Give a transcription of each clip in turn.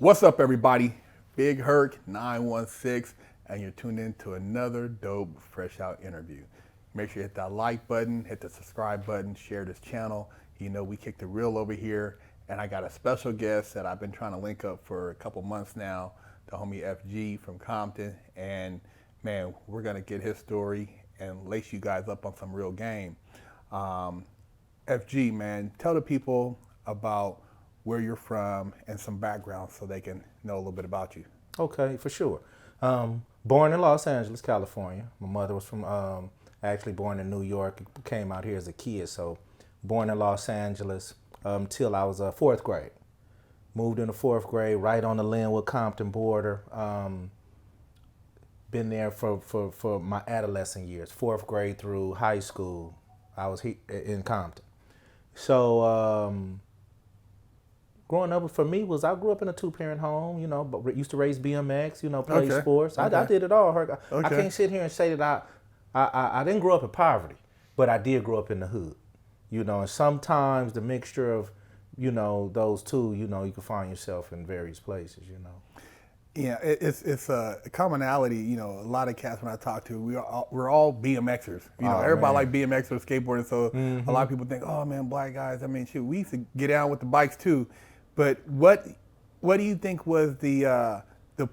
What's up, everybody? Big Herc 916, and you're tuned in to another dope Fresh Out interview. Make sure you hit that like button, hit the subscribe button, share this channel. You know, we kick the real over here, and I got a special guest that I've been trying to link up for a couple months now, the homie FG from Compton. And man, we're gonna get his story and lace you guys up on some real game. FG, man, tell the people about where you're from and some background so they can know a little bit about you. Okay, for sure. Born in Los Angeles, California. My mother was from, actually born in New York, came out here as a kid. So born in Los Angeles till I was fourth grade. Moved into fourth grade, right on the Linwood-Compton border. Been there for my adolescent years, fourth grade through high school. I was in Compton. So growing up for me was I grew up in a two-parent home, you know, but used to race BMX, you know, play sports. I did it all. I can't sit here and say that I didn't grow up in poverty, but I did grow up in the hood, you know, and sometimes the mixture of, you know, those two, you know, you can find yourself in various places, you know. Yeah, it's a commonality. You know, a lot of cats when I talk to, we're all BMXers. You know, everybody like BMX or skateboarding. So a lot of people think, oh man, black guys. I mean, shoot, we used to get down with the bikes too. But what do you think was the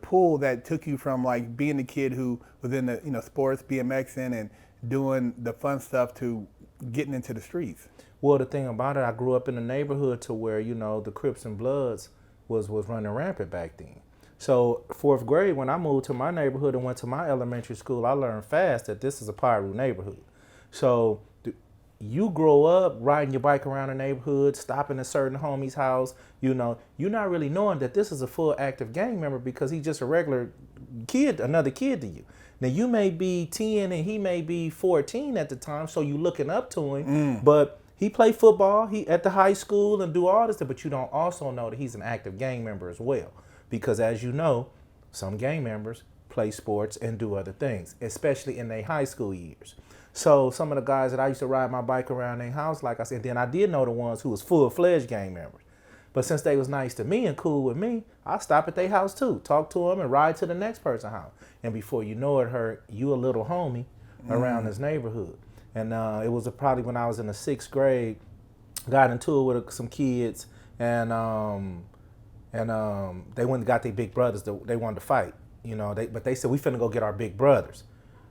pull that took you from like being the kid who was in the sports, BMXing, and doing the fun stuff to getting into the streets? Well, the thing about it, I grew up in a neighborhood to where, you know, the Crips and Bloods was running rampant back then. So fourth grade, when I moved to my neighborhood and went to my elementary school, I learned fast that this is a Pyru neighborhood. So you grow up riding your bike around the neighborhood, stopping at certain homie's house, you know, you're not really knowing that this is a full active gang member because he's just a regular kid, another kid to you. Now you may be 10 and he may be 14 at the time, so you looking up to him, but he play football, he at the high school and do all this stuff, but you don't also know that he's an active gang member as well. Because as you know, some gang members play sports and do other things, especially in their high school years. So some of the guys that I used to ride my bike around their house, like I said, then I did know the ones who was full-fledged gang members. But since they was nice to me and cool with me, I stop at their house too, talk to them and ride to the next person's house. And before you know it, you a little homie around this neighborhood. And it was probably when I was in the sixth grade, got into it with some kids and they went and got their big brothers. They wanted to fight, you know. But they said we finna go get our big brothers.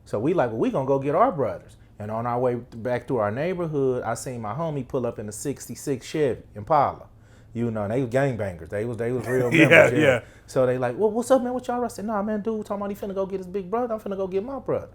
So we like, well, we gonna go get our brothers. And on our way back through our neighborhood, I seen my homie pull up in a '66 Chevy Impala. You know, and they was gangbangers. They was real members. Yeah. So they like, well, what's up, man? What y'all? I said, nah, man, dude, talking about he finna go get his big brother. I'm finna go get my brother.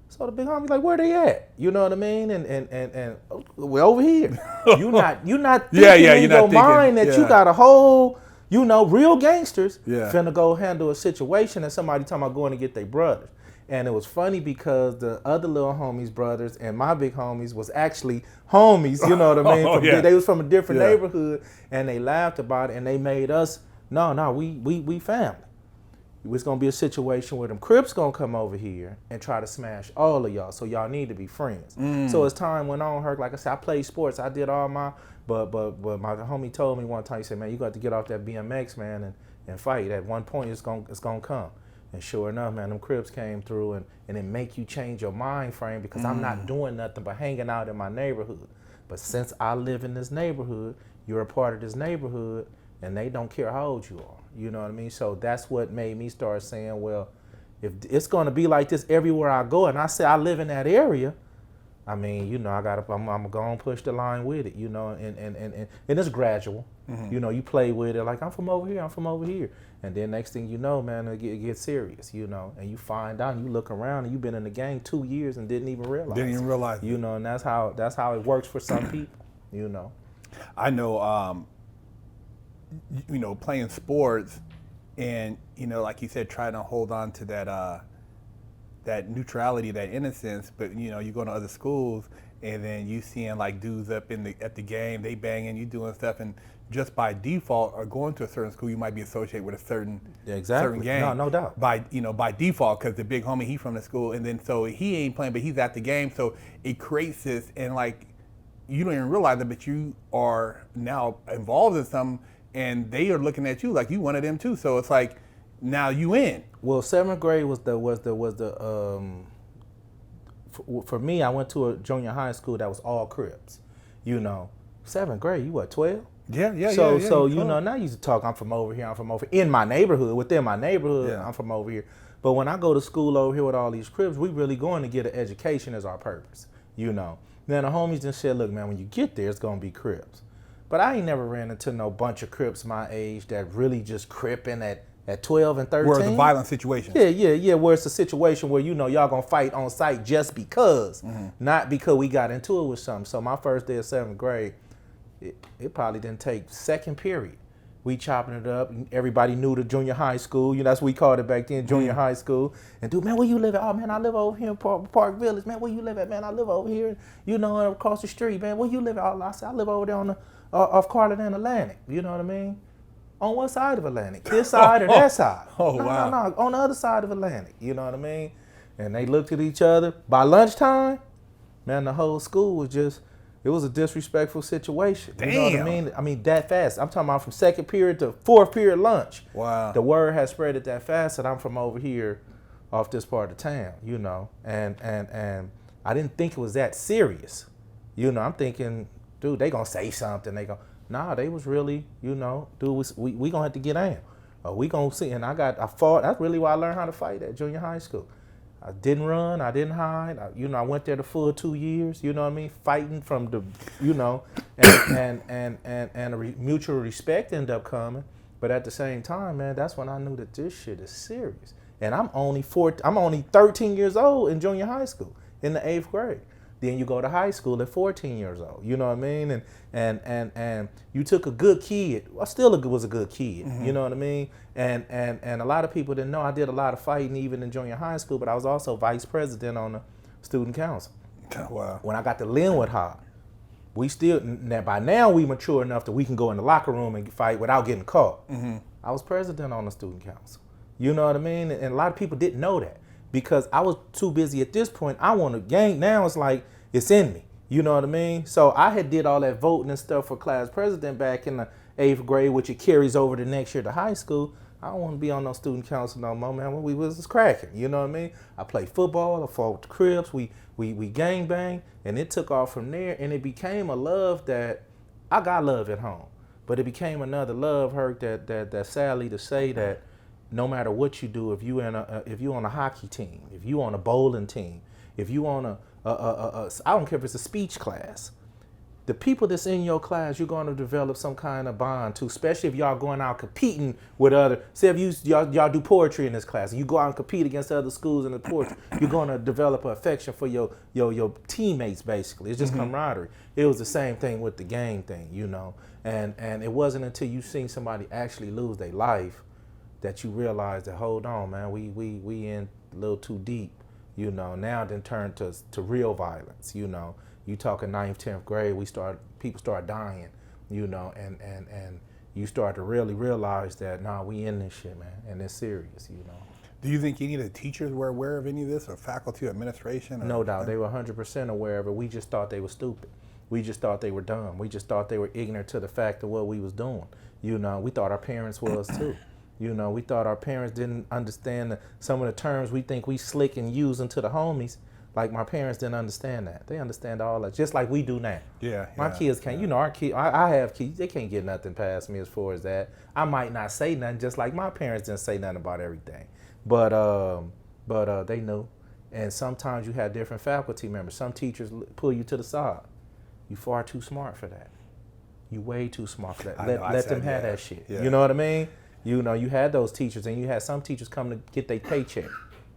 So the big homie like, where they at? You know what I mean? And we're over here. You not thinking in your mind that you got a whole, you know, real gangsters finna go handle a situation and somebody talking about going to get their brothers. And it was funny because the other little homies' brothers and my big homies was actually homies, you know what I mean? They was from a different neighborhood and they laughed about it and they made us, no, we family. It's gonna be a situation where them Crips gonna come over here and try to smash all of y'all, so y'all need to be friends. So as time went on, Herc, like I said, I played sports, I did all my, but my homie told me one time, he said, man, you got to get off that BMX, man, and fight. At one point, it's gonna come. And sure enough, man, them Crips came through and it make you change your mind frame because I'm not doing nothing but hanging out in my neighborhood. But since I live in this neighborhood, you're a part of this neighborhood, and they don't care how old you are. You know what I mean? So that's what made me start saying, well, if it's going to be like this everywhere I go, and I say I live in that area, I mean, you know, I'm going to push the line with it, you know, and it's gradual. You know, you play with it like, I'm from over here. And then next thing you know, man, it gets serious, you know, and you find out and you look around and you've been in the gang 2 years and didn't even realize. You know, and that's how it works for some people, you know. I know, you know, playing sports and, you know, like you said, trying to hold on to that neutrality, that innocence, but, you know, you go to other schools and then you seeing like dudes up at the game, they banging, you doing stuff, and just by default or going to a certain school, you might be associated with a certain gang. No doubt. By default, because the big homie, he from the school, and then so he ain't playing, but he's at the game, so it creates this, and like you don't even realize it, but you are now involved in some and they are looking at you like you one of them too. So it's like now you in. Well, 7th grade was the for me. I went to a junior high school that was all Crips. 7th grade. You what, 12? Yeah. So now you used to talk. I'm from over here. In my neighborhood. Within my neighborhood, I'm from over here. But when I go to school over here with all these Crips, we really going to get an education as our purpose. Then the homies just said, look, man, when you get there, it's gonna be Crips. But I ain't never ran into no bunch of Crips my age that really just cripping at 12 and 13. Where it's a violent situation. Yeah. Where it's a situation where y'all gonna fight on sight just because, not because we got into it with something. So my first day of 7th grade, it probably didn't take second period. We chopping it up. Everybody knew the junior high school. That's what we called it back then, junior high school. And dude, man, where you live at? Oh man, I live over here in Park Village. Man, where you live at? Man, I live over here. Across the street. Man, where you live at? Oh, I said I live over there on the off Carlin and Atlantic. You know what I mean? On what side of Atlantic? This side or that side? Wow. No, on the other side of Atlantic. You know what I mean? And they looked at each other. By lunchtime, man, the whole school was just. It was a disrespectful situation. Damn. You know what I mean? I mean, that fast. I'm talking about from second period to fourth period lunch. Wow. The word has spread it that fast that I'm from over here off this part of town, And I didn't think it was that serious. I'm thinking, dude, they gonna say something. Nah, they was really, dude, we gonna have to get down. We gonna see. And I fought. That's really why I learned how to fight at junior high school. I didn't run. I didn't hide. I went there the full 2 years. You know what I mean? Fighting from the, and a mutual respect ended up coming. But at the same time, man, that's when I knew that this shit is serious. And I'm only 13 years old in junior high school in the 8th grade. Then you go to high school at 14 years old. You know what I mean? And you took a good kid. I still was a good kid. You know what I mean? And a lot of people didn't know I did a lot of fighting even in junior high school, but I was also vice president on the student council. Wow. When I got to Linwood High, by now we mature enough that we can go in the locker room and fight without getting caught. I was president on the student council. You know what I mean? And a lot of people didn't know that. Because I was too busy at this point. I want to gang. Now it's like it's in me. You know what I mean? So I had did all that voting and stuff for class president back in the 8th grade, which it carries over the next year to high school. I don't want to be on no student council no more, man. When we was cracking, you know what I mean? I played football. I fought with the Crips. We gang bang, and it took off from there. And it became a love that I got love at home, but it became another love hurt that sadly to say that. No matter what you do, if you on a hockey team, if you on a bowling team, if you on I don't care if it's a speech class, the people that's in your class, you're going to develop some kind of bond to, especially if y'all going out competing with other. Say if y'all do poetry in this class, and you go out and compete against other schools in the poetry, you're going to develop an affection for your teammates. Basically, it's just camaraderie. It was the same thing with the gang thing, and it wasn't until you seen somebody actually lose their life that you realize that, hold on, man, we in a little too deep, now then turn to real violence, You talking 9th, 10th grade, people start dying, and you start to really realize that, nah, we in this shit, man, and it's serious, Do you think any of the teachers were aware of any of this, or faculty or administration? No doubt, they were 100% aware of it. We just thought they were stupid. We just thought they were dumb. We just thought they were ignorant to the fact of what we was doing. We thought our parents was too. We thought our parents didn't understand some of the terms we think we slick and use into the homies. Like my parents didn't understand that. They understand all that, just like we do now. My kids can't, our kids, I have kids, they can't get nothing past me as far as that. I might not say nothing, just like my parents didn't say nothing about everything. But they knew. And sometimes you have different faculty members. Some teachers pull you to the side. You far too smart for that. You way too smart for that. Let them have that shit. You know what I mean? You had those teachers, and you had some teachers come to get their paycheck.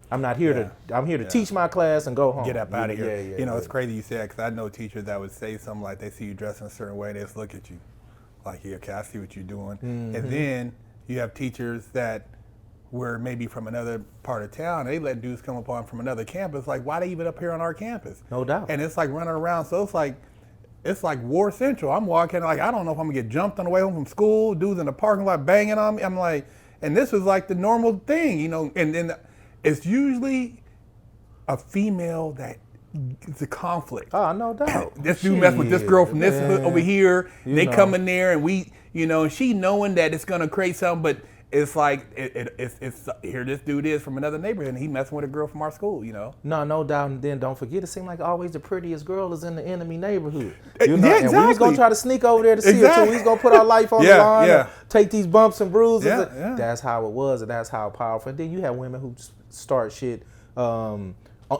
I'm here to teach my class and go home. Get up out of here. It's crazy you say that, because I know teachers that would say something like, they see you dressed in a certain way, they just look at you like, yeah, okay, I see what you're doing. And then you have teachers that were maybe from another part of town. They let dudes come upon from another campus. Like, why they even up here on our campus? No doubt. And it's like running around. So it's like war central. I'm walking, like, I don't know if I'm gonna get jumped on the way home from school, dudes in the parking lot banging on me. I'm like, and this is like the normal thing, and then it's usually a female that it's a conflict. Oh, no doubt. This dude messed with this girl from this hood over here. They come in there, and we, you know, and she knowing that it's gonna create something, but it's like it's here this dude is from another neighborhood and he messing with a girl from our school, you know. No doubt. And then don't forget, it seemed like always the prettiest girl is in the enemy neighborhood. You know? Yeah, exactly. And we was gonna try to sneak over there to see her too. We was gonna put our life on the line, and take these bumps and bruises. That's how it was, and that's how powerful. And then you have women who start shit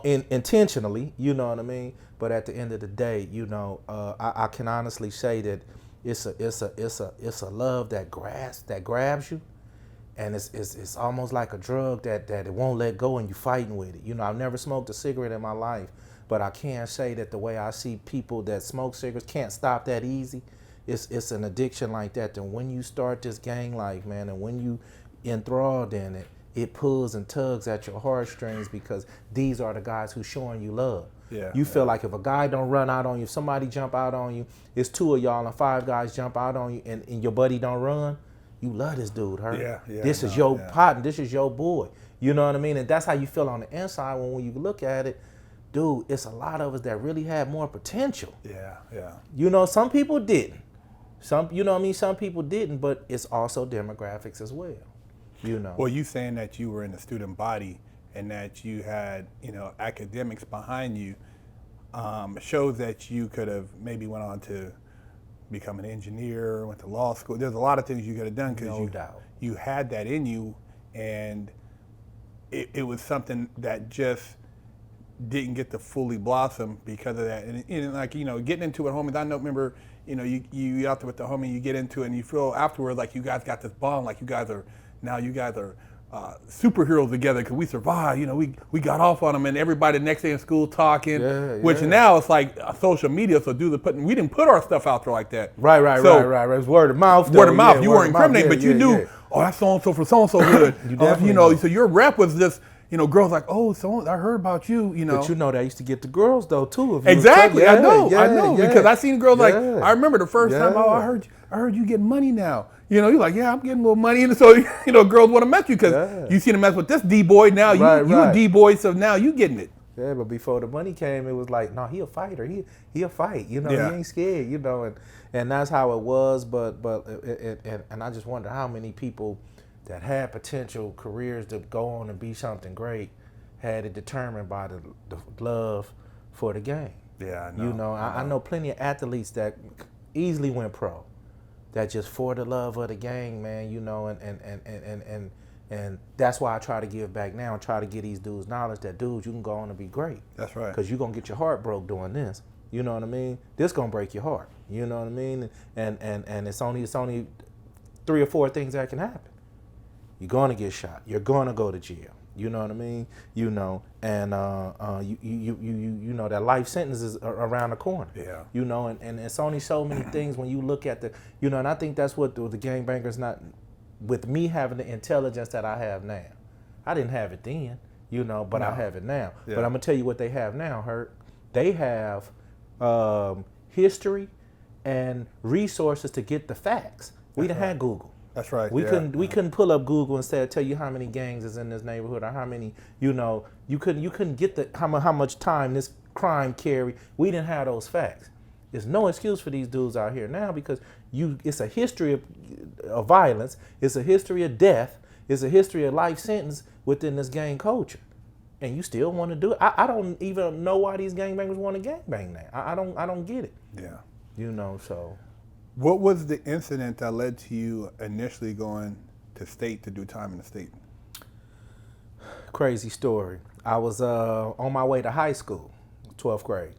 intentionally, you know what I mean. But at the end of the day, you know, I can honestly say that it's a love that grabs you. And it's almost like a drug that it won't let go and you fighting with it. You know, I've never smoked a cigarette in my life, but I can say that the way I see people that smoke cigarettes can't stop that easy. It's an addiction like that. And when you start this gang life, man, and when you enthralled in it, it pulls and tugs at your heartstrings because these are the guys who showing you love. You feel like if a guy don't run out on you, if somebody jump out on you, it's 2 of y'all and 5 guys jump out on you and your buddy don't run, you love this dude, this is your partner, this is your boy. You know what I mean? And that's how you feel on the inside when you look at it. Dude, it's a lot of us that really had more potential. You know, some people didn't. You know what I mean? Some people didn't, but it's also demographics as well. You know. Well, you saying that you were in the student body and that you had, you know, academics behind you, shows that you could have maybe went on to become an engineer, went to law school. There's a lot of things you could have done because you had that in you, and it was something that just didn't get to fully blossom because of that. And like, you know, getting into it, homies, I remember, you know, you out there with the homie, you get into it and you feel afterwards like you guys got this bond, like you guys are superheroes together because we survived. You know, we got off on them, and everybody the next day in school talking. Which now it's like social media. So we didn't put our stuff out there like that. Right. It's word of mouth. Word of mouth. You weren't incriminating, but you knew. Oh, that's so and so for so and so good. You know, so your rep was just. You know, girls like, oh, so I heard about you. You know, but you know that I used to get the girls though too. Exactly, I know, because I seen girls like I remember the first time. Oh, I heard you getting money now. You know, you're like, yeah, I'm getting a little money, and so you know, girls want to mess you because you see them mess with this D boy now. You a D boy, so now you getting it. Yeah, but before the money came, it was like, no, he a fighter. He'll fight. You know, he ain't scared. You know, and that's how it was. But I just wonder how many people that had potential careers to go on and be something great had it determined by the love for the game. Yeah, I know. You know, I know plenty of athletes that easily went pro, that just for the love of the game, man. You know, and that's why I try to give back now and try to give these dudes knowledge that, dudes, you can go on and be great. That's right. Because you're gonna get your heart broke doing this. You know what I mean? This gonna break your heart. You know what I mean? And it's only 3 or 4 things that can happen. You're gonna get shot. You're gonna go to jail. You know what I mean? You know, and you know that life sentence is around the corner. Yeah. You know, and it's only so many things when you look at you know, and I think that's what the gangbangers not, with me having the intelligence that I have now. I didn't have it then, you know, but I have it now. Yeah. But I'm gonna tell you what they have now, Hurt. They have history and resources to get the facts. We done had Google. That's right. We couldn't pull up Google and tell you how many gangs is in this neighborhood or how many, you know, you couldn't get how much time this crime carry. We didn't have those facts. There's no excuse for these dudes out here now because it's a history of violence, it's a history of death, it's a history of life sentence within this gang culture. And you still want to do it. I don't even know why these gangbangers want to gangbang now. I don't get it. Yeah. You know, so. What was the incident that led to you initially going to state to do time in the state? Crazy story. I was on my way to high school, 12th grade.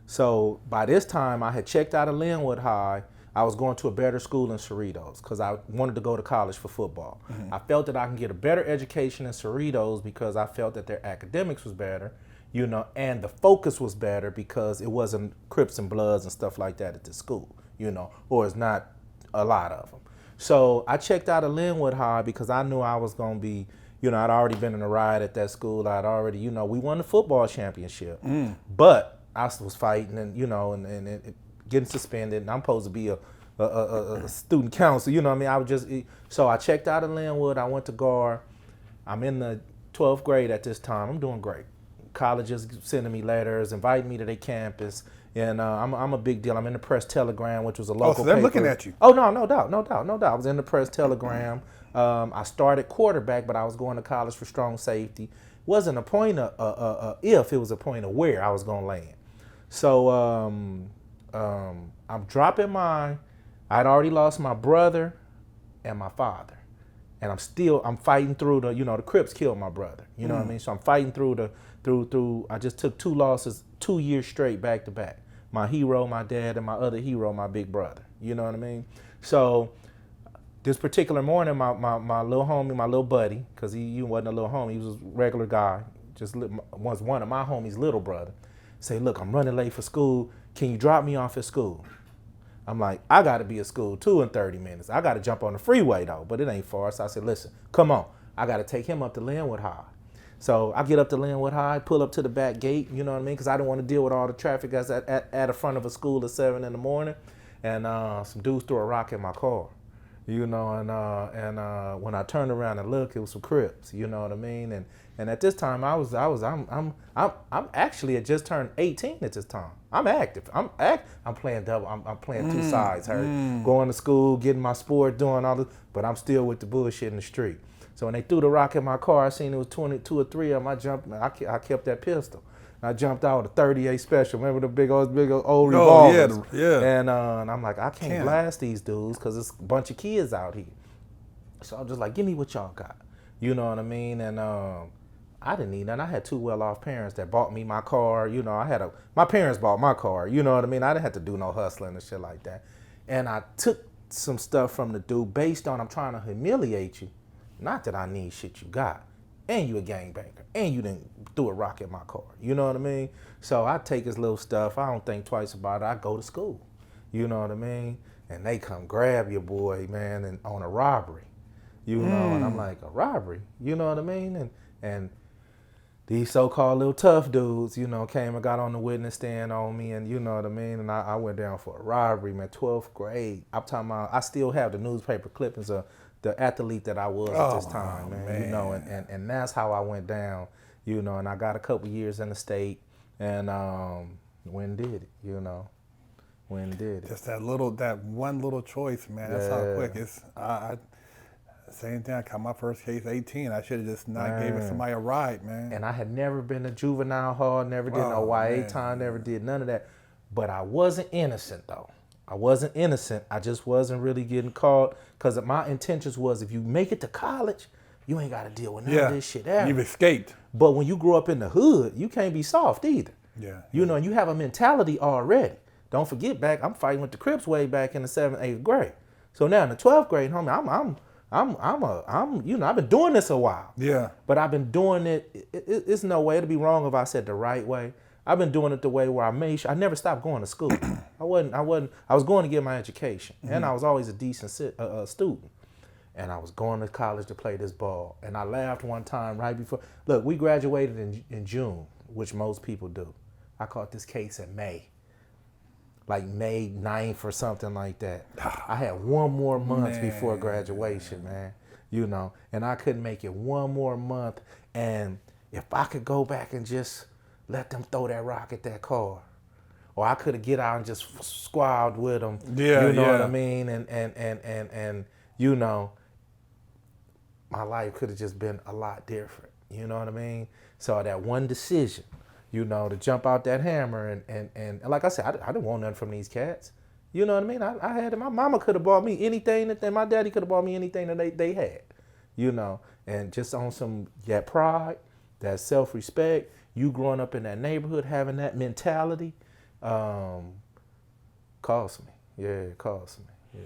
So by this time, I had checked out of Linwood High. I was going to a better school in Cerritos because I wanted to go to college for football. Mm-hmm. I felt that I can get a better education in Cerritos because I felt that their academics was better, you know, and the focus was better because it wasn't Crips and Bloods and stuff like that at the school. You know, or it's not a lot of them. So I checked out of Linwood High because I knew I was going to be, you know, I'd already been in a riot at that school. I'd already, you know, we won the football championship. But I was fighting and, you know, and getting suspended. And I'm supposed to be a student council, you know what I mean? So I checked out of Linwood. I went to GAR. I'm in the 12th grade at this time. I'm doing great. Colleges sending me letters, inviting me to their campus. And I'm a big deal. I'm in the Press Telegram, which was a local so they're paper. looking at you. Oh, no doubt. I was in the Press Telegram. I started quarterback, but I was going to college for strong safety. Wasn't a point of if, it was a point of where I was going to land. So I'm dropping I'd already lost my brother and my father. And I'm fighting through the Crips killed my brother. You know what I mean? So I'm fighting through I just took 2 losses 2 years straight back to back. My hero, my dad, and my other hero, my big brother. You know what I mean? So this particular morning, my little homie, my little buddy, because he wasn't a little homie, he was a regular guy, was one of my homies' little brother, say, look, I'm running late for school. Can you drop me off at school? I'm like, I got to be at school too in 30 minutes. I got to jump on the freeway though, but it ain't far. So I said, listen, come on. I got to take him up to Linwood High. So I get up to Linwood High, pull up to the back gate, you know what I mean? Because I didn't want to deal with all the traffic that's at the front of a school at 7 in the morning. And some dudes threw a rock in my car, you know, and when I turned around and looked, it was some Crips, you know what I mean? And at this time, I'm actually had just turned 18 at this time. I'm active. I'm playing double. I'm playing 2 sides. Going to school, getting my sport, doing all this, but I'm still with the bullshit in the street. So when they threw the rock in my car, I seen it was 22 or 3 of them. I jumped. I kept that pistol. I jumped out with a 38 special. Remember the big old revolvers? Oh, yeah. And I'm like, I can't blast these dudes because it's a bunch of kids out here. So I'm just like, give me what y'all got. You know what I mean? And I didn't need nothing. I had 2 well-off parents that bought me my car. You know, my parents bought my car. You know what I mean? I didn't have to do no hustling and shit like that. And I took some stuff from the dude based on I'm trying to humiliate you. Not that I need shit you got. And you a gangbanger. And you didn't threw a rock in my car. You know what I mean? So I take his little stuff. I don't think twice about it. I go to school. You know what I mean? And they come grab your boy, man, and on a robbery. You know, and I'm like, a robbery? You know what I mean? And these so-called little tough dudes, you know, came and got on the witness stand on me, and you know what I mean? And I went down for a robbery, man, 12th grade. I'm talking about, I still have the newspaper clippings of the athlete that I was at this time, man. You know, and that's how I went down, you know, and I got a couple years in the state, and when did it, you know? When did it? Just that one little choice, man. That's how quick it's. Same thing. I caught my first case 18. I should have just not gave somebody a ride, man. And I had never been to juvenile hall, never did no YA time, never did none of that. But I wasn't innocent though. I wasn't innocent. I just wasn't really getting caught because my intentions was if you make it to college, you ain't got to deal with none of this shit ever. You've escaped. But when you grow up in the hood, you can't be soft either. Yeah. You know, you have a mentality already. Don't forget I'm fighting with the Crips way back in the 7th, 8th grade. So now in the 12th grade, homie, you know, I've been doing this a while. Yeah. But I've been doing it. It's no way. It'd be wrong if I said the right way. I've been doing it the way where I never stopped going to school. I was going to get my education, and I was always a decent student. And I was going to college to play this ball. And I laughed one time right before. Look, we graduated in June, which most people do. I caught this case in May. Like May 9th or something like that. I had 1 more month before graduation, man. You know, and I couldn't make it 1 more month. And if I could go back and just let them throw that rock at that car, or I could have get out and just squabbled with them. Yeah, you know what I mean? And you know, my life could have just been a lot different. You know what I mean? So that one decision, you know, to jump out that hammer and like I said, I didn't want nothing from these cats. You know what I mean? I had it. My mama could have bought me anything and my daddy could have bought me anything that they had, you know, and just on some that pride, that self-respect, you growing up in that neighborhood, having that mentality, cost me. Yeah, it cost me. Yeah.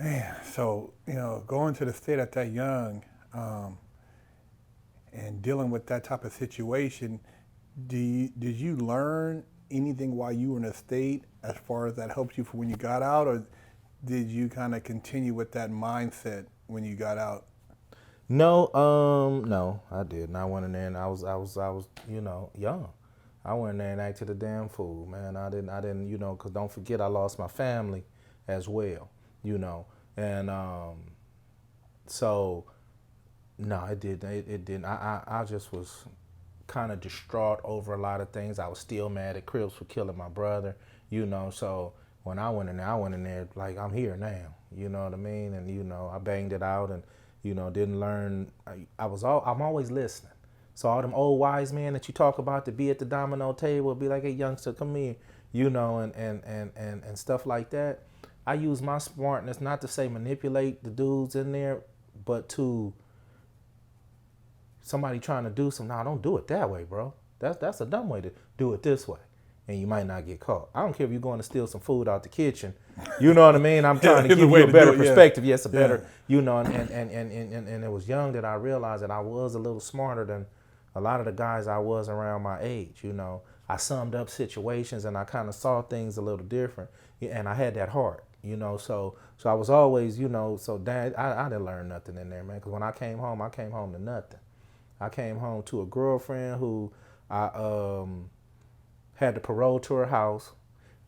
Man, so, you know, going to the state at that young and dealing with that type of situation, did you learn anything while you were in the state as far as that helped you for when you got out, or did you kind of continue with that mindset when you got out? No, I didn't. I went in there and I was, you know, young. I went in there and acted a damn fool, man. I didn't, you know, because don't forget I lost my family as well, you know, and so no, it didn't. I just was kind of distraught over a lot of things. I was still mad at Crips for killing my brother, you know. So when I went in there like, I'm here now, you know what I mean? And, you know, I banged it out and, you know, didn't learn. I'm always listening. So all them old wise men that you talk about to be at the domino table, be like, hey, youngster, come here, you know, and stuff like that. I use my smartness not to say manipulate the dudes in there, but to somebody trying to do something. Nah, don't do it that way, bro. That's a dumb way to do it this way. And you might not get caught. I don't care if you're going to steal some food out the kitchen. You know what I mean? I'm trying to give you a better perspective. Yes, a better, you know, and it was young that I realized that I was a little smarter than a lot of the guys I was around my age. You know, I summed up situations and I kind of saw things a little different. And I had that heart, you know, so I was always, you know, so Dad, I didn't learn nothing in there, man. Because when I came home to nothing. I came home to a girlfriend who I had to parole to her house.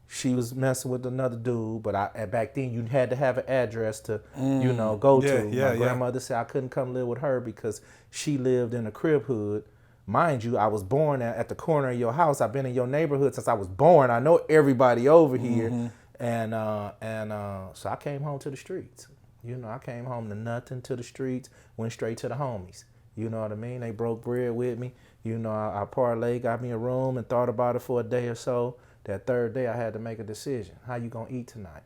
She was messing with another dude, but back then you had to have an address to, you know, go to. My grandmother said I couldn't come live with her because she lived in a crib hood. Mind you, I was born at the corner of your house. I've been in your neighborhood since I was born. I know everybody over here. And so I came home to the streets. You know, I came home to nothing, to the streets, went straight to the homies. You know what I mean? They broke bread with me. You know, I parlayed, got me a room and thought about it for a day or so. That third day I had to make a decision. How you gonna eat tonight?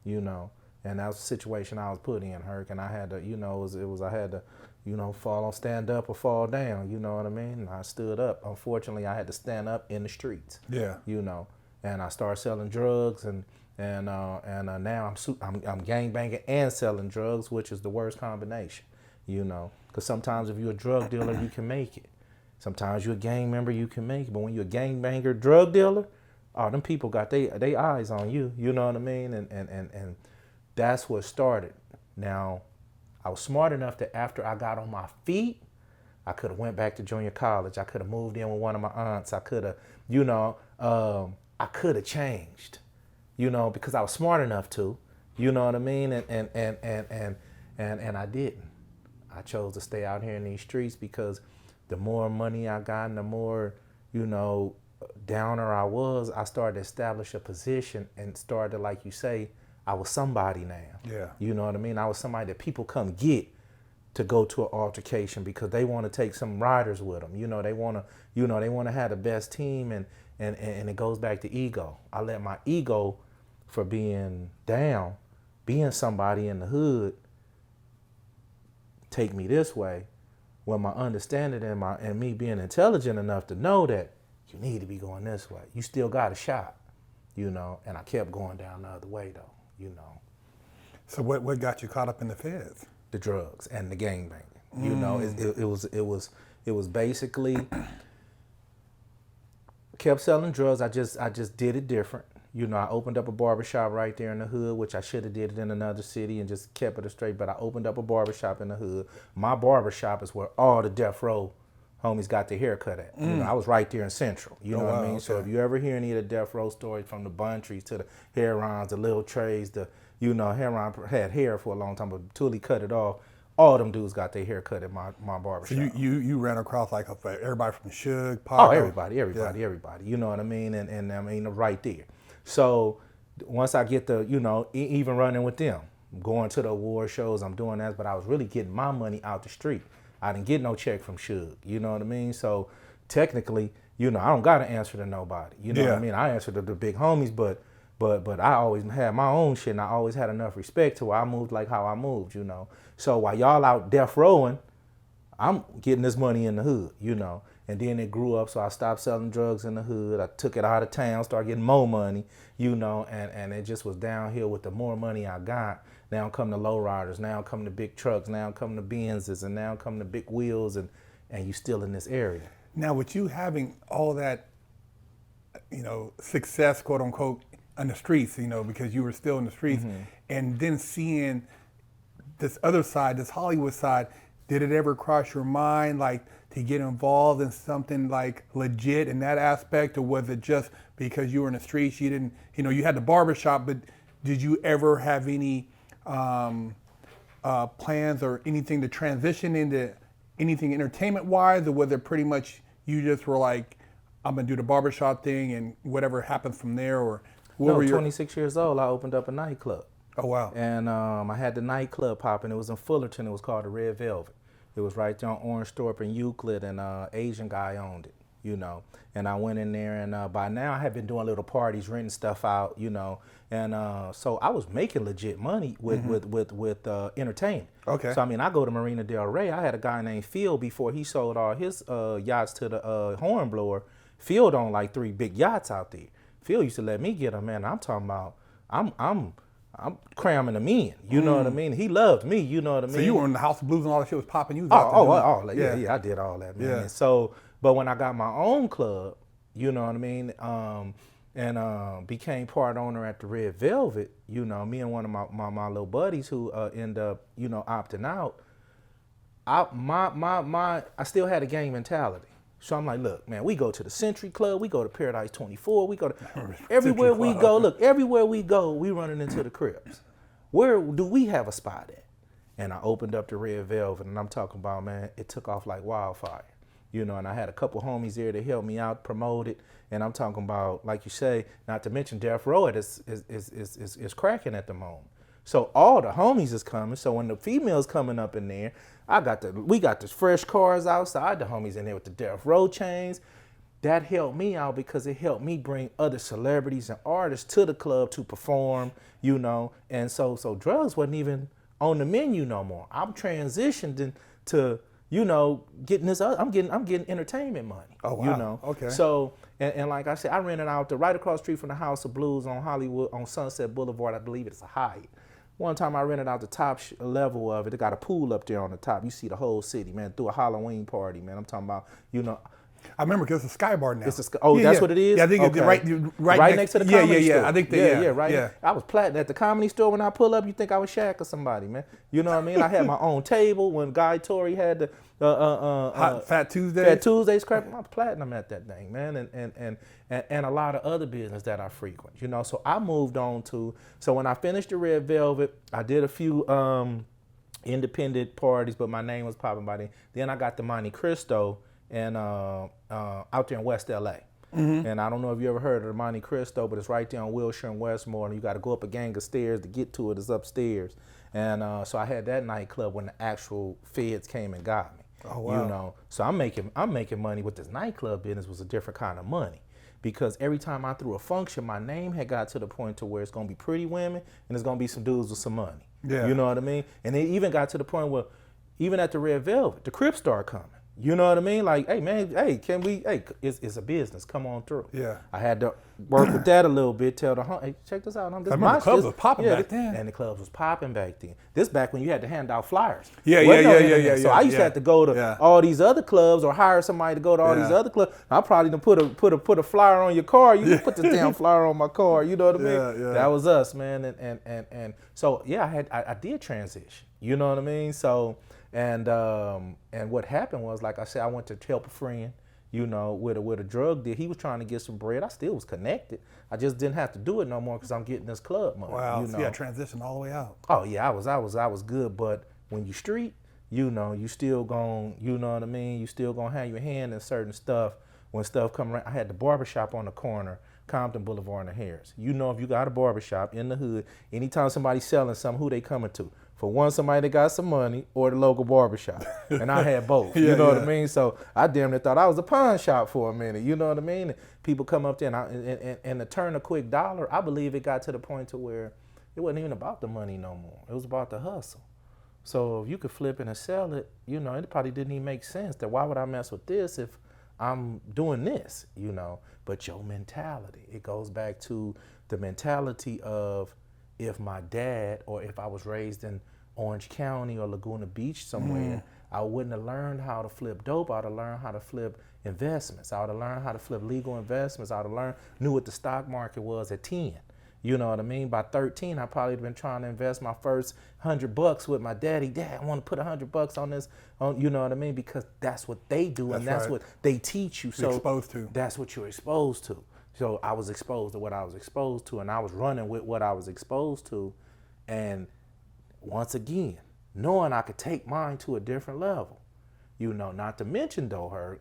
You know, and that was the situation I was put in, Herc, and I had to, you know, I had to, you know, stand up or fall down, you know what I mean? And I stood up. Unfortunately, I had to stand up in the streets. Yeah. You know, and I started selling drugs and now I'm gangbanging and selling drugs, which is the worst combination, you know. Because sometimes if you're a drug dealer, you can make it. Sometimes you're a gang member, you can make it. But when you're a gangbanger drug dealer, oh, them people got they eyes on you. You know what I mean? And that's what started. Now, I was smart enough that after I got on my feet, I could have went back to junior college. I could have moved in with one of my aunts. I could have, you know, I could have changed, you know, because I was smart enough to. You know what I mean? And I didn't. I chose to stay out here in these streets because the more money I got and the more, you know, downer I was, I started to establish a position and started, like you say, I was somebody now. Yeah. You know what I mean? I was somebody that people come get to go to an altercation because they want to take some riders with them. You know, they want to have the best team and it goes back to ego. I let my ego for being down, being somebody in the hood, take me this way, when my understanding and me being intelligent enough to know that you need to be going this way. You still got a shot, you know, and I kept going down the other way though, you know. So what got you caught up in the feds? The drugs and the gangbanging. You know, it was basically kept selling drugs. I just did it different. You know, I opened up a barbershop right there in the hood, which I should have did it in another city and just kept it straight. But I opened up a barbershop in the hood. My barbershop is where all the death row homies got their haircut at. You know, I was right there in Central. You know what I mean? Okay. So if you ever hear any of the death row stories, from the bun trees to the hair-ons, the little trays, hair-on had hair for a long time, but until he cut it off, all them dudes got their hair cut at my barbershop. So you ran across like everybody from Suge, Pac. Oh, everybody. You know what I mean? And I mean, right there. So once I get the, you know, even running with them, going to the award shows, I'm doing that, but I was really getting my money out the street. I didn't get no check from Suge, you know what I mean? So technically, you know, I don't got to answer to nobody. You know what I mean? I answer to the big homies, but I always had my own shit, and I always had enough respect to where I moved like how I moved, you know? So while y'all out death rowing, I'm getting this money in the hood, you know? And then it grew up, so I stopped selling drugs in the hood. I took it out of town, started getting more money, you know, and it just was downhill with the more money I got. Now I'm coming to lowriders, now I'm coming to big trucks, now I'm coming to Benzes, and now I'm coming to big wheels, and you still in this area. Now with you having all that, you know, success, quote unquote, on the streets, you know, because you were still in the streets, and then seeing this other side, this Hollywood side, did it ever cross your mind, like, to get involved in something like legit in that aspect, or was it just because you were in the streets, you didn't, you know, you had the barbershop, but did you ever have any plans or anything to transition into anything entertainment-wise, or was it pretty much you just were like, I'm gonna do the barbershop thing and whatever happens from there, or what No, were your? 26 years old, I opened up a nightclub. Oh wow. And I had the nightclub popping. It was in Fullerton. It was called the Red Velvet. It was right there on Orange Thorpe and Euclid, and Asian guy owned it, you know. And I went in there, and by now I had been doing little parties, renting stuff out, you know. And so I was making legit money with entertainment. Okay. So I mean, I go to Marina Del Rey. I had a guy named Phil before he sold all his yachts to the Hornblower. Phil owned like 3 big yachts out there. Phil used to let me get them, man. I'm talking about, I'm cramming them in. You know what I mean? He loved me. You know what I mean? So you were in the House of Blues and all that shit was popping. You was out there doing it. Yeah, I did all that, man. Yeah. And so, but when I got my own club, you know what I mean, and became part owner at the Red Velvet, you know, me and one of my little buddies who end up, you know, opting out. I still had a gang mentality. So I'm like, look, man, we go to the Century Club, we go to Paradise 24, we go to everywhere we go. Look, everywhere we go, we running into the Crips. Where do we have a spot at? And I opened up the Red Velvet, and I'm talking about, man, it took off like wildfire. You know, and I had a couple homies there to help me out, promote it. And I'm talking about, like you say, not to mention Death Row is cracking at the moment. So all the homies is coming. So when the females coming up in there, we got the fresh cars outside, the homies in there with the Death Row chains. That helped me out because it helped me bring other celebrities and artists to the club to perform, you know. And so drugs wasn't even on the menu no more. I'm transitioned into, you know, getting this. I'm getting entertainment money. Oh wow. You know. Okay. So and like I said, I rented out right across the street from the House of Blues on Hollywood on Sunset Boulevard. I believe it's a Hyatt. One time I rented out the top level of it. It got a pool up there on the top. You see the whole city, man, through a Halloween party, man. I'm talking about, you know. I remember because it's a Sky Bar now. That's what it is? Yeah, I think okay. it's right next to the comedy store. I think right. Yeah. I was platinum at the comedy store. When I pull up, you think I was Shaq or somebody, man. You know what I mean? I had my own table when Guy Tori had the Fat Tuesdays. Fat Tuesdays crap. I was platinum at that thing, man, and a lot of other business that I frequent. You know, so I moved on to. So when I finished the Red Velvet, I did a few independent parties, but my name was popping by then. Then I got the Monte Cristo. And out there in West LA. Mm-hmm. And I don't know if you ever heard of the Monte Cristo, but it's right there on Wilshire and Westmore, and you got to go up a gang of stairs to get to it. It's upstairs. And so I had that nightclub when the actual feds came and got me. Oh wow. You know, so I'm making money with this nightclub business. Was a different kind of money. Because every time I threw a function, my name had got to the point to where it's gonna be pretty women and it's gonna be some dudes with some money. Yeah. You know what I mean? And it even got to the point where even at the Red Velvet, the Crips started coming. You know what I mean? Like, hey, man, it's a business. Come on through. Yeah. I had to work with that a little bit, tell the hey, check this out. I remember the clubs was popping back then. And the clubs was popping back then. This back when you had to hand out flyers. Yeah. So I used to have to go to all these other clubs or hire somebody to go to all these other clubs. I probably done put a flyer on your car. You can put this damn flyer on my car. You know what I mean? Yeah. That was us, man. And so, yeah, I did transition. You know what I mean? So... And what happened was, like I said, I went to help a friend, you know, with a drug deal. He was trying to get some bread. I still was connected. I just didn't have to do it no more because I'm getting this club money. Wow. You So know? transition all the way out. Oh yeah, I was good. But when you street, you know, you still gon', you know what I mean. You still gonna have your hand in certain stuff. When stuff come around, I had the barbershop on the corner, Compton Boulevard and Harris. You know, if you got a barbershop in the hood, anytime somebody's selling something, who they coming to? For one, somebody that got some money or the local barbershop. And I had both. You know what I mean? So I damn near thought I was a pawn shop for a minute. You know what I mean? And people come up there and to turn a quick dollar, I believe it got to the point to where it wasn't even about the money no more. It was about the hustle. So if you could flip it and sell it, you know, it probably didn't even make sense. That why would I mess with this if I'm doing this, you know? But your mentality, it goes back to the mentality of, if my dad or if I was raised in Orange County or Laguna Beach somewhere, I wouldn't have learned how to flip dope. I would have learned how to flip investments. I would have learned how to flip legal investments. I would have knew what the stock market was at 10. You know what I mean? By 13, I probably been trying to invest my first $100 with my daddy. Dad, I want to put $100 on this. You know what I mean? Because that's what they do, and that's what they teach you. So exposed to. That's what you're exposed to. So I was exposed to what I was exposed to, and I was running with what I was exposed to. And once again, knowing I could take mine to a different level, you know, not to mention though, Herc,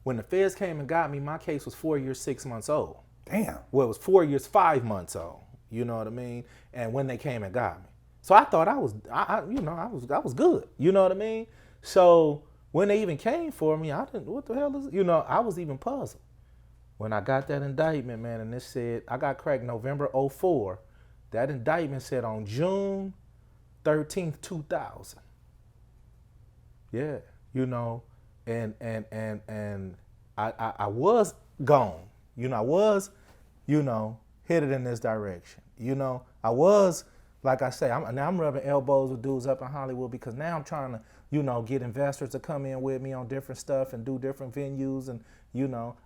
when the feds came and got me, my case was 4 years, 6 months old. Damn. Well, it was 4 years, 5 months old. You know what I mean? And when they came and got me, so I thought I was good. You know what I mean? So when they even came for me, I didn't. What the hell is? I was even puzzled when I got that indictment, man. And it said I got cracked November 04. That indictment said on June 13th, 2000. Yeah, and I was gone. I was, headed in this direction. I was, like I say, I'm rubbing elbows with dudes up in Hollywood because now I'm trying to, get investors to come in with me on different stuff and do different venues. And,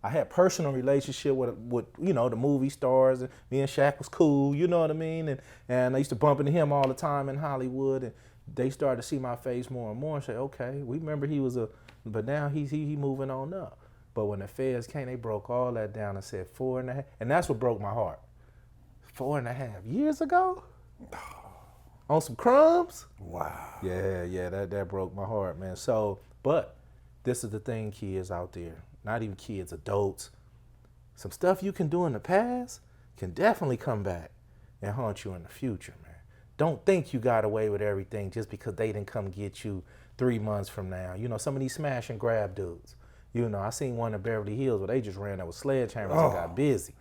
I had personal relationship with the movie stars. And me and Shaq was cool, you know what I mean? And I used to bump into him all the time in Hollywood. And they started to see my face more and more and say, okay, we remember he was but now he moving on up. But when the feds came, they broke all that down and said 4.5, and that's what broke my heart. 4.5 years ago? On some crumbs? Wow. Yeah, that broke my heart, man. So, but this is the thing, kids out there, not even kids, adults. Some stuff you can do in the past can definitely come back and haunt you in the future, man. Don't think you got away with everything just because they didn't come get you 3 months from now. Some of these smash and grab dudes. I seen one in Beverly Hills where they just ran out with sledgehammers and got busy.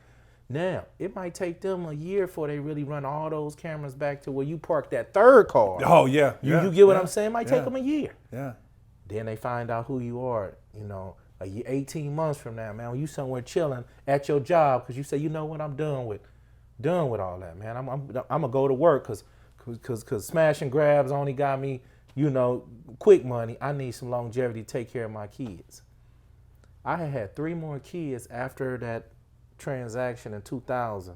Now, it might take them a year before they really run all those cameras back to where you parked that third car. Oh, yeah. You get what I'm saying? It might take them a year. Yeah. Then they find out who you are, a year, 18 months from now, man, when you somewhere chilling at your job because you say, you know what, I'm done with all that, man. I'm going to go to work because smash and grabs only got me, quick money. I need some longevity to take care of my kids. I had 3 more kids after that transaction in 2000.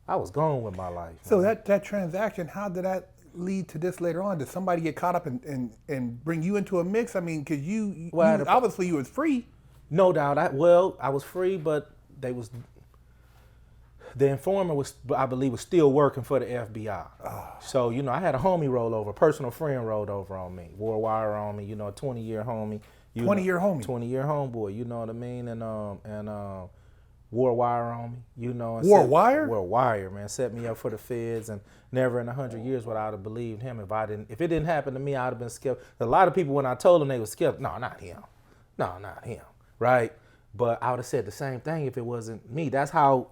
I was gone with my life. So that transaction, how did that lead to this later on? Did somebody get caught up and bring you into a mix? I mean, because you obviously you was free. No doubt. I was free, but the informant was, I believe, was still working for the FBI. Oh. So, I had a homie roll over, a personal friend rolled over on me, wore a wire on me, a 20-year homie. 20-year homie. 20-year homeboy, you know what I mean? And wore a wire on me, And wore a wire? Wore a wire, man. Set me up for the feds, and never in 100 years would I have believed him if it didn't happen to me, I'd have been skeptical. A lot of people, when I told them, they were skeptical. No, not him. No, not him. Right? But I would have said the same thing if it wasn't me. That's how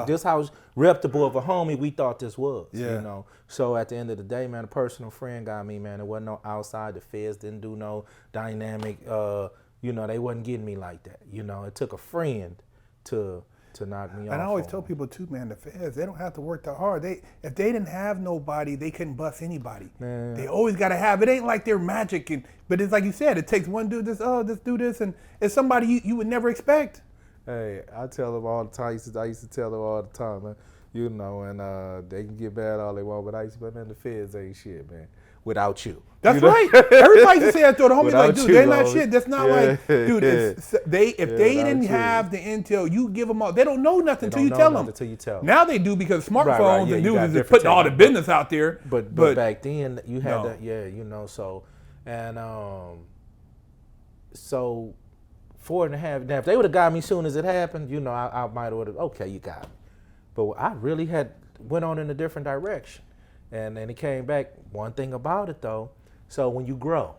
this how reputable of a homie we thought this was. Yeah. So at the end of the day, man, a personal friend got me, man. There wasn't no outside. The feds didn't do no dynamic. They wasn't getting me like that. It took a friend to knock me off. And I always tell people too, man, the feds, they don't have to work that hard. If they didn't have nobody, they couldn't bust anybody. Man. They always got to have. It ain't like they're magic, but it's like you said, it takes one dude this do this, and it's somebody you would never expect. Hey, I tell them all the time. I used to tell them all the time, man. And they can get bad all they want, but I used to say, man, the feds ain't shit, man. Without you. That's right. Everybody used to say that to the homies, like, dude, they're not shit. That's not like, dude, if they didn't have the intel, you give them all. They don't know nothing until you tell them. Now they do because smartphones and dudes is putting all the business out there. But back then, you had that, so, and so 4.5, now if they would have got me as soon as it happened, I might have, okay, you got me. But I really went on in a different direction. And then it came back. One thing about it though, so when you grow,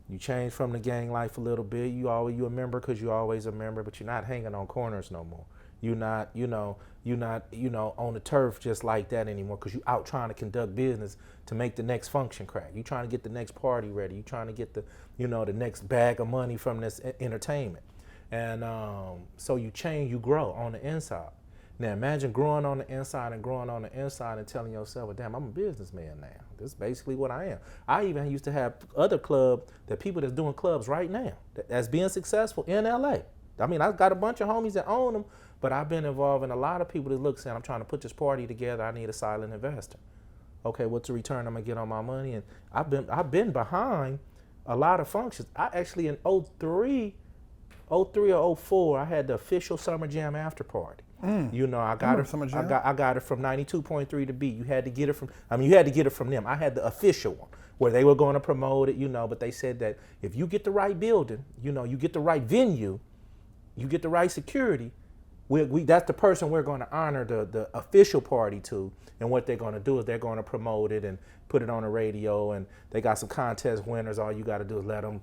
you change from the gang life a little bit. You a member because you always a member, but you're not hanging on corners no more. You're not on the turf just like that anymore because you out trying to conduct business to make the next function crack. You trying to get the next party ready. You trying to get the the next bag of money from this entertainment. And so you change, you grow on the inside. Now imagine growing on the inside and telling yourself, well, damn, I'm a businessman now. This is basically what I am. I even used to have other clubs, people that's doing clubs right now, that's being successful in LA. I mean, I've got a bunch of homies that own them, but I've been involved in a lot of people that look saying, I'm trying to put this party together, I need a silent investor. Okay, what's the return I'm gonna get on my money? And I've been behind a lot of functions. I actually in 03 or 04, I had the official Summer Jam after party. I got it from 92.3 to B. You had to get it from them. I had the official one where they were going to promote it, but they said that if you get the right building, you get the right venue, you get the right security, that's the person we're going to honor the official party to. And what they're going to do is they're going to promote it and put it on the radio. And they got some contest winners. All you got to do is let them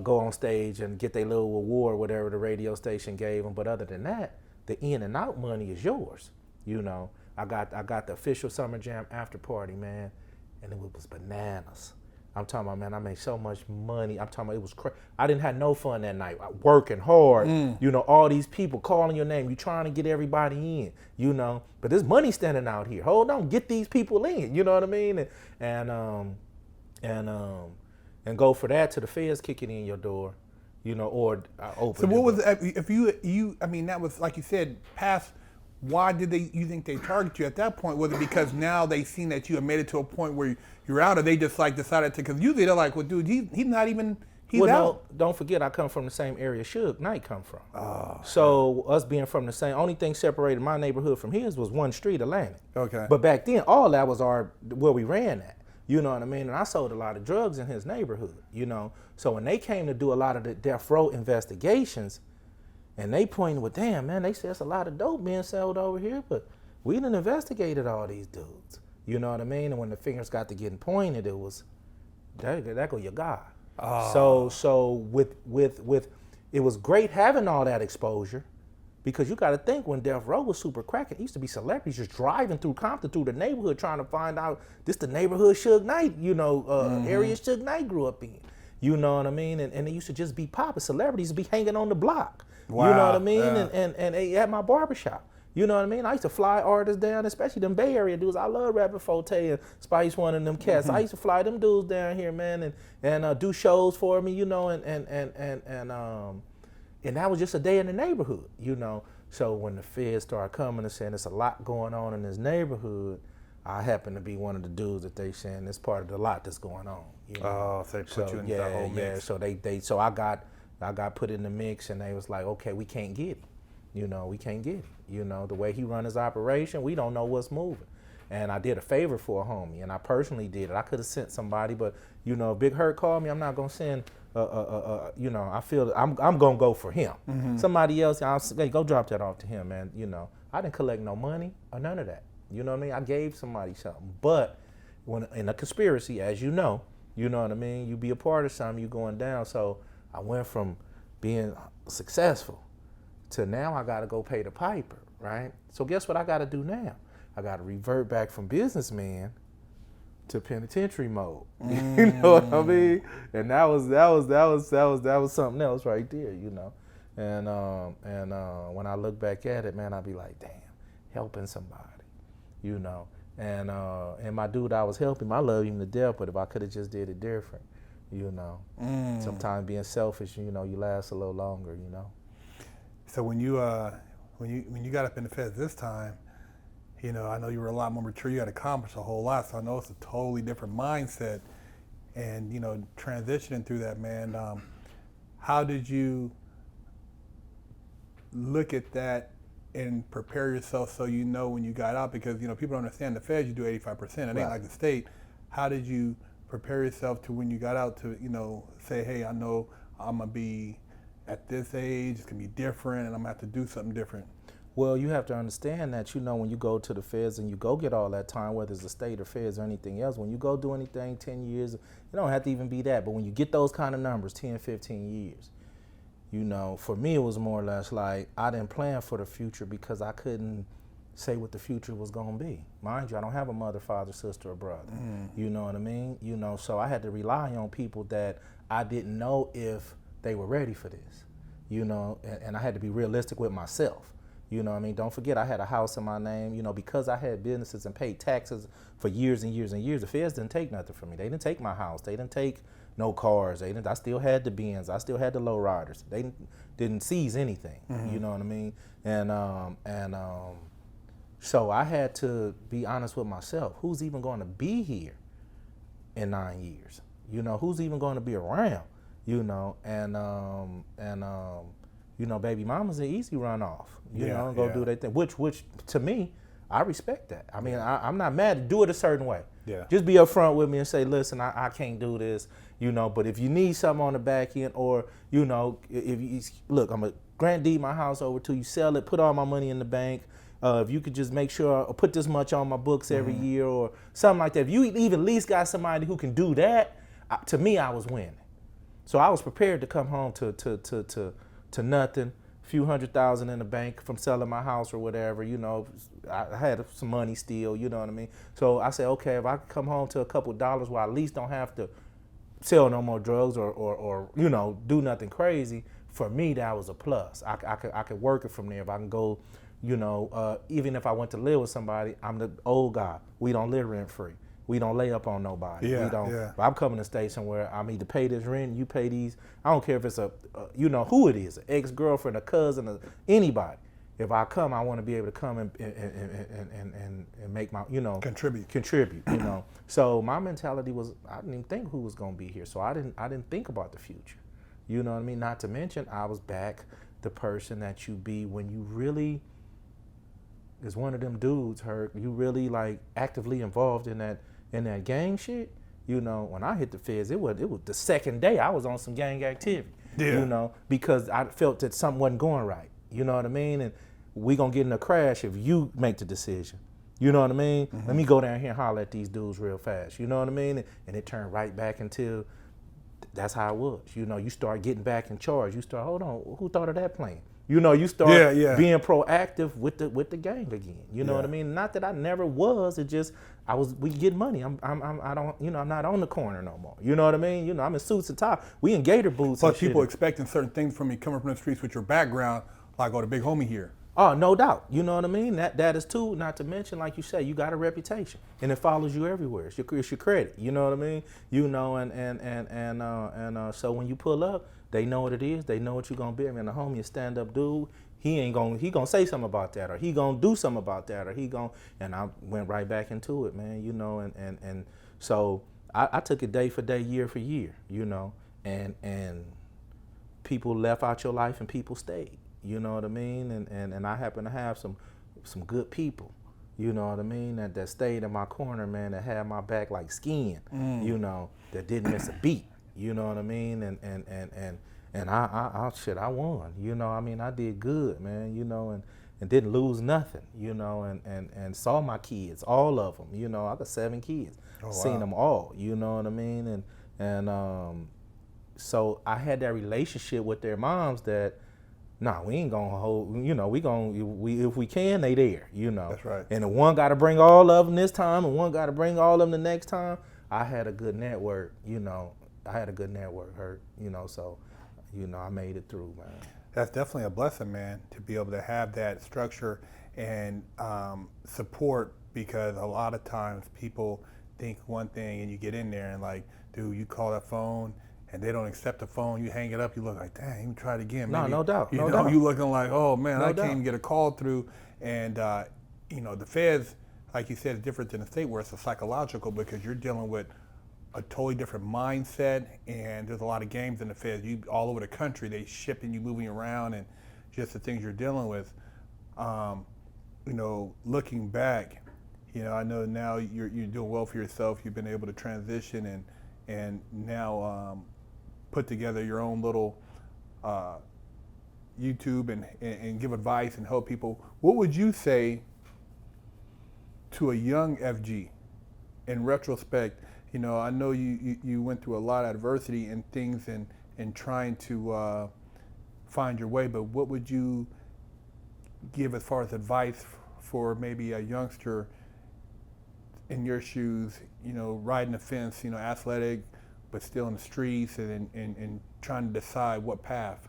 go on stage and get their little award, whatever the radio station gave them. But other than that, the in and out money is yours. You know, I got the official Summer Jam after party, man, and it was bananas. I'm talking about, man, I made so much money. I'm talking about, it was crazy. I didn't have no fun that night. Working hard, you know, all these people calling your name. You trying to get everybody in, you know. But there's money standing out here. Hold on, get these people in. You know what I mean? And go for that to the feds kicking in your door, you know, or open. So what was if you? I mean, that was like you said, past. Why did you think they target you at that point? Was it because now they seen that you had made it to a point where you're out, or they just like decided to? Because usually they're like, well, dude, he's not even, he's out. No, don't forget, I come from the same area Suge Knight come from. Oh. So us being from the same, only thing separated my neighborhood from his was one street, Atlantic. Okay. But back then, all that was where we ran at. You know what I mean? And I sold a lot of drugs in his neighborhood, you know. So when they came to do a lot of the death row investigations, and they pointed with, damn, man, they said it's a lot of dope being sold over here, but we done investigated all these dudes. You know what I mean? And when the fingers got to getting pointed, it was, that go your guy. Oh. So with it was great having all that exposure, because you got to think, when Death Row was super cracking, it used to be celebrities just driving through Compton, through the neighborhood, trying to find out this the neighborhood Suge Knight, you know, area Suge Knight grew up in. You know what I mean? And it used to just be popping. Celebrities would be hanging on the block. Wow. You know what I mean? Yeah. And at my barbershop. You know what I mean? I used to fly artists down, especially them Bay Area dudes. I love Rapid Forte and Spice One and them cats. I used to fly them dudes down here, man, and do shows for me, you know, and that was just a day in the neighborhood, you know. So when the feds started coming and saying there's a lot going on in this neighborhood, I happen to be one of the dudes that they saying it's part of the lot that's going on. You know? Oh, so they put you in the whole mix. Yeah. So I got put in the mix, and they was like, okay, we can't get him. You know, we can't get him. You know, the way he run his operation, we don't know what's moving. And I did a favor for a homie, and I personally did it. I could have sent somebody, but, you know, Big Hurt called me. I'm not going to send, you know, I feel I'm going to go for him. Mm-hmm. Somebody else, I'll say, hey, go drop that off to him, man. You know, I didn't collect no money or none of that. You know what I mean? I gave somebody something. But when in a conspiracy, as you know what I mean? You be a part of something, you going down. So I went from being successful to now I got to go pay the piper, right? So guess what I got to do now? I got to revert back from businessman to penitentiary mode. You know what I mean? And that was something else right there, you know. And when I look back at it, man, I be like, damn, helping somebody, you know. And my dude I was helping, I love him to death, but if I could have just did it different, you know. Sometimes being selfish, you know, you last a little longer, you know. So when you got up in the feds this time, you know, I know you were a lot more mature. You had accomplished a whole lot, so I know it's a totally different mindset. And you know, transitioning through that, man, how did you look at that and prepare yourself so you know when you got out? Because you know, people don't understand the feds. You do 85%. It ain't like the state. How did you prepare yourself to when you got out to, you know, say, hey, I know I'm gonna be at this age, it's gonna be different, and I'm gonna have to do something different? Well, you have to understand that, you know, when you go to the feds and you go get all that time, whether it's the state or feds or anything else, when you go do anything 10 years, it don't have to even be that, but when you get those kind of numbers, 10, 15 years, you know, for me it was more or less like I didn't plan for the future because I couldn't say what the future was gonna be. Mind you, I don't have a mother, father, sister, or brother. You know what I mean? You know, so I had to rely on people that I didn't know if they were ready for this, you know, and I had to be realistic with myself. You know what I mean? Don't forget, I had a house in my name, you know, because I had businesses and paid taxes for years and years and years. The feds didn't take nothing from me. They didn't take my house. They didn't take no cars. I still had the Benz. I still had the low riders. They didn't seize anything. You know what I mean? And so I had to be honest with myself. Who's even going to be here in 9 years? You know, who's even going to be around? You know, and you know, baby mama's an easy runoff. You know, go do their thing. Which to me, I respect that. I mean, I'm not mad. Do it a certain way. Yeah. Just be upfront with me and say, listen, I can't do this. you know. But if you need something on the back end, or you know, if you look, I'm a grant deed my house over to you, sell it, put all my money in the bank. If you could just make sure or put this much on my books every year or something like that. If you even at least got somebody who can do that, to me, I was winning. So I was prepared to come home to nothing, a few $100,000 in the bank from selling my house or whatever, you know. I had some money still, you know what I mean? So I said, okay, if I could come home to a couple dollars where I at least don't have to sell no more drugs or you know, do nothing crazy, for me, that was a plus. I could work it from there. If I can go, you know, even if I went to live with somebody, I'm the old guy. We don't live rent free. We don't lay up on nobody. Yeah, we don't. yeah. If I'm coming to stay somewhere, I need to pay this rent. You pay these. I don't care if it's you know who it is, an ex-girlfriend, a cousin, anybody. If I come, I want to be able to come and make my, you know, contribute. You know. So my mentality was, I didn't even think who was gonna be here. So I didn't think about the future. You know what I mean? Not to mention, I was back the person that you be when you really is one of them dudes, you really like actively involved in that gang shit. You know, when I hit the feds, it was the second day I was on some gang activity. Yeah. You know, because I felt that something wasn't going right. You know what I mean? And we gonna get in a crash if you make the decision. You know what I mean? Mm-hmm. Let me go down here and holler at these dudes real fast. You know what I mean? And it turned right back until that's how it was. You know, you start getting back in charge. You start, hold on, who thought of that plan? You know, you start being proactive with the gang again. You know what I mean? Not that I never was. It just we get money. I don't, you know, I'm not on the corner no more. You know what I mean? You know, I'm in suits and tie. We in gator boots. Plus, people expecting certain things from you coming from the streets with your background, like, oh, the big homie here. Oh, no doubt. You know what I mean? That is too. Not to mention, like you say, you got a reputation, and it follows you everywhere. It's your credit. You know what I mean? You know, and so when you pull up, they know what it is. They know what you're gonna be. I mean, the homie, a stand-up dude. He gonna say something about that, or he gonna do something about that, or he gonna. And I went right back into it, man. You know, and so I took it day for day, year for year. You know, and people left out your life, and people stayed. You know what I mean? And I happen to have some good people, you know what I mean, that stayed in my corner, man, that had my back like skin, you know, that didn't miss a beat, you know what I mean? And I won, you know, I mean, I did good, man, you know, and didn't lose nothing, you know, and saw my kids, all of them, you know, I got 7 kids, seen them all, you know what I mean? And so I had that relationship with their moms that, nah, we ain't gonna hold, you know, if we can, they there, you know. That's right. And if one gotta bring all of them this time and one gotta bring all of them the next time, I had a good network, you know. You know, so, you know, I made it through, man. That's definitely a blessing, man, to be able to have that structure and support, because a lot of times people think one thing and you get in there and like, dude, you call that phone, and they don't accept the phone, you hang it up, you look like, dang, even try it again. No, maybe, no doubt. You know, you looking like, oh man, No I doubt. can't even get a call through. And you know, the feds, like you said, is different than the state where it's a psychological, because you're dealing with a totally different mindset, and there's a lot of games in the feds. You all over the country, they shipping you, moving you around, and just the things you're dealing with. You know, looking back, you know, I know now you're doing well for yourself. You've been able to transition and now put together your own little YouTube and give advice and help people. What would you say to a young FG in retrospect? You know, I know you went through a lot of adversity and things and trying to find your way, but what would you give as far as advice for maybe a youngster in your shoes, you know, riding the fence, you know, athletic, but still in the streets and trying to decide what path?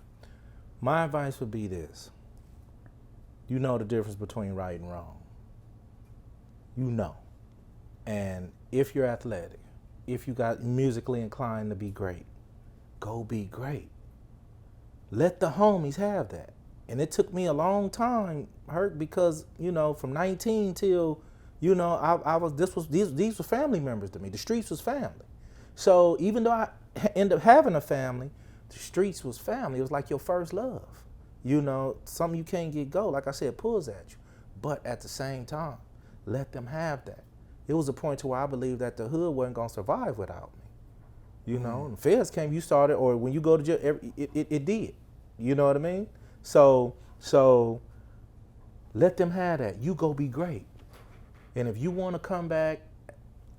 My advice would be this. You know the difference between right and wrong. You know. And if you're athletic, if you got musically inclined to be great, go be great. Let the homies have that. And it took me a long time, Hurt, because, you know, from 19 till, you know, these were family members to me. The streets was family. So even though I ended up having a family, the streets was family. It was like your first love. You know, something you can't get go. Like I said, pulls at you. But at the same time, let them have that. It was a point to where I believed that the hood wasn't gonna survive without me. You know, and feds came, you started, or when you go to jail, it did. You know what I mean? So let them have that. You go be great. And if you want to come back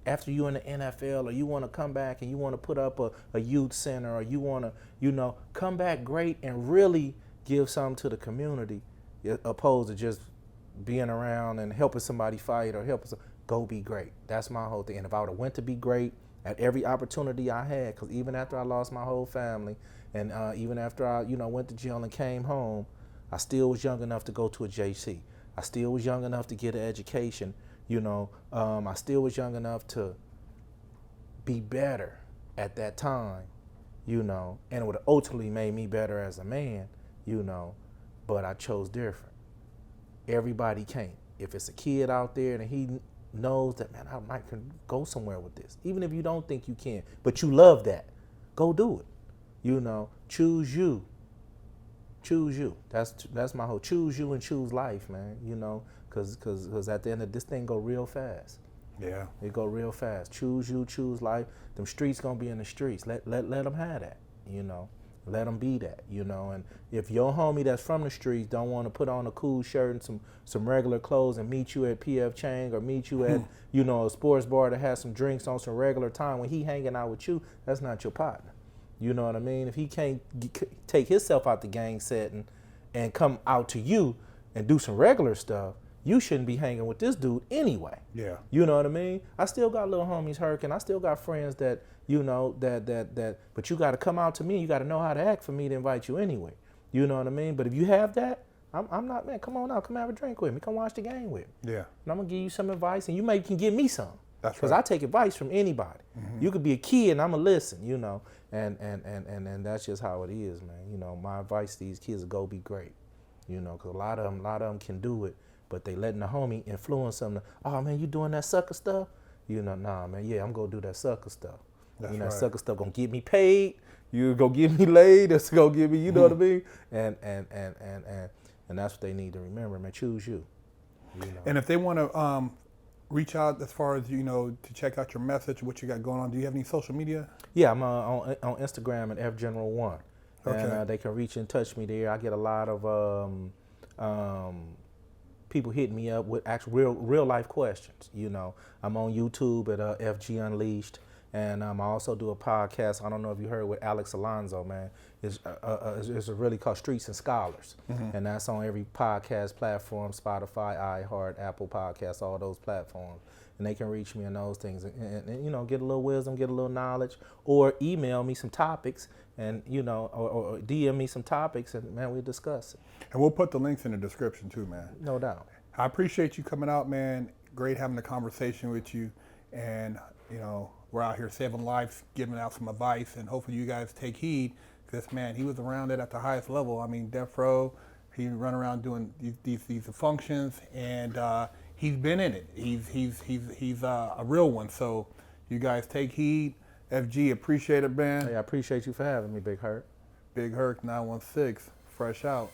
after you in the NFL, or you want to come back and you want to put up a youth center, or you want to, you know, come back great and really give something to the community, opposed to just being around and helping somebody fight or go be great. That's my whole thing. And if I would have went to be great at every opportunity I had, because even after I lost my whole family, and even after I, you know, went to jail and came home, I still was young enough to go to a JC. I still was young enough to get an education. You know, I still was young enough to be better at that time, you know, and it would have ultimately made me better as a man, you know, but I chose different. Everybody can't. If it's a kid out there and he knows that, man, I might can go somewhere with this, even if you don't think you can, but you love that, go do it. You know, choose you. Choose you. That's my whole, choose you and choose life, man, you know. Because at the end of this thing go real fast. Yeah. It go real fast. Choose you, choose life. Them streets gonna be in the streets. Let them have that, you know. Let them be that, you know. And if your homie that's from the streets don't want to put on a cool shirt and some regular clothes and meet you at PF Chang or meet you at, you know, a sports bar to have some drinks on some regular time when he hanging out with you, that's not your partner. You know what I mean? If he can't take himself out the gang setting and come out to you and do some regular stuff, you shouldn't be hanging with this dude anyway. Yeah. You know what I mean? I still got little homies hurting. I still got friends that, you know, but you got to come out to me. You got to know how to act for me to invite you anyway. You know what I mean? But if you have that, I'm not, man, come on out. Come have a drink with me. Come watch the game with me. Yeah. And I'm going to give you some advice, and you maybe can give me some. That's right. Because I take advice from anybody. You could be a kid, and I'm going to listen, you know. And that's just how it is, man. You know, my advice to these kids is go be great. You know, because a lot of them can do it. But they letting the homie influence them. Oh man, you doing that sucker stuff? You know, nah man, yeah, I'm gonna do that sucker stuff. That's you know, right. that sucker stuff gonna get me paid. You gonna get me laid. That's gonna get me. You know what I mean? And that's what they need to remember, man. Choose you. You know? And if they want to reach out as far as, you know, to check out your message, what you got going on, do you have any social media? Yeah, I'm on Instagram at FGeneral1, Okay. and they can reach and touch me there. I get a lot of people hitting me up with actual real life questions. You know, I'm on YouTube at FG Unleashed, and I also do a podcast. I don't know if you heard with Alex Alonso, man. It's really called Streets and Scholars, and that's on every podcast platform: Spotify, iHeart, Apple Podcasts, all those platforms. And they can reach me on those things, and you know, get a little wisdom, get a little knowledge, or email me some topics, and you know, or DM me some topics, and man, we'll discuss it. And we'll put the links in the description too, man. No doubt. I appreciate you coming out, man. Great having a conversation with you. And, you know, we're out here saving lives, giving out some advice, and hopefully you guys take heed. Because, man, he was around it at the highest level. I mean, Death Row, he run around doing these functions, and he's been in it. He's a real one. So you guys take heed. FG, appreciate it, man. Hey, I appreciate you for having me, Big Hurt. Big Herc 916, fresh out.